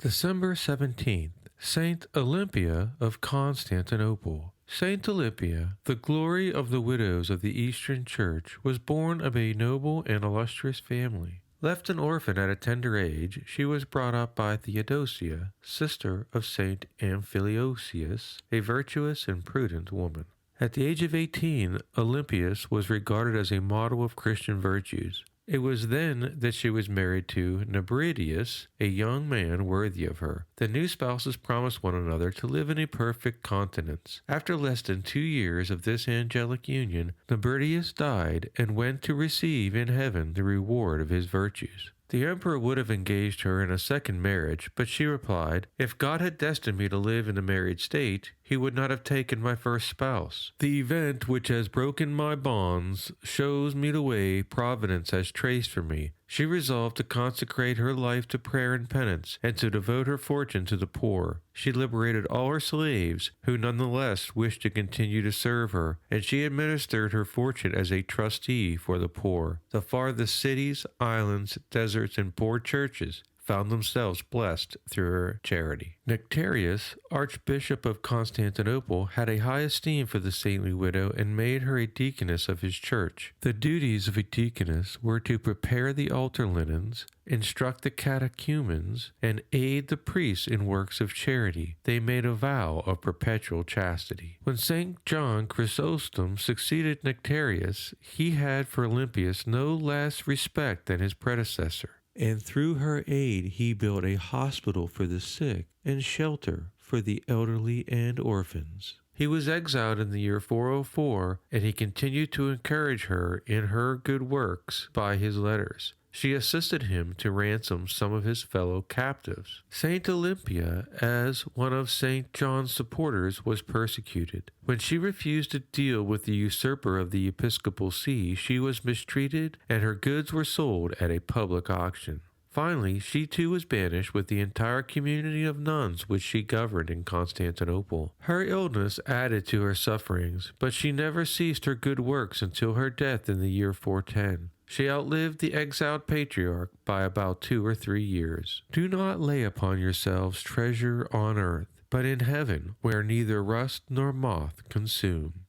December 17th, Saint Olympia of Constantinople. Saint Olympia, the glory of the widows of the Eastern Church, was born of a noble and illustrious family. Left an orphan at a tender age, she was brought up by Theodosia, sister of Saint Amphilosius, a virtuous and prudent woman. At the age of 18, Olympias was regarded as a model of Christian virtues. It was then that she was married to Nebridius, a young man worthy of her. The new spouses promised one another to live in a perfect continence. After less than 2 years of this angelic union, Nebridius died and went to receive in heaven the reward of his virtues. The emperor would have engaged her in a second marriage, but she replied, "If God had destined me to live in the married state, he would not have taken my first spouse. The event which has broken my bonds shows me the way Providence has traced for me." She resolved to consecrate her life to prayer and penance, and to devote her fortune to the poor. She liberated all her slaves, who nonetheless wished to continue to serve her, and she administered her fortune as a trustee for the poor. The farthest cities, islands, deserts, and poor churches found themselves blessed through her charity. Nectarius, Archbishop of Constantinople, had a high esteem for the saintly widow and made her a deaconess of his church. The duties of a deaconess were to prepare the altar linens, instruct the catechumens, and aid the priests in works of charity. They made a vow of perpetual chastity. When St. John Chrysostom succeeded Nectarius, he had for Olympias no less respect than his predecessor, and through her aid he built a hospital for the sick and shelter for the elderly and orphans. He was exiled in the year 404, and he continued to encourage her in her good works by his letters. She assisted him to ransom some of his fellow captives. Saint Olympia, as one of Saint John's supporters, was persecuted. When she refused to deal with the usurper of the episcopal see, she was mistreated, and her goods were sold at a public auction. Finally, she too was banished with the entire community of nuns which she governed in Constantinople. Her illness added to her sufferings, but she never ceased her good works until her death in the year 410. She outlived the exiled patriarch by about 2 or 3 years. Do not lay upon yourselves treasure on earth, but in heaven, where neither rust nor moth consume.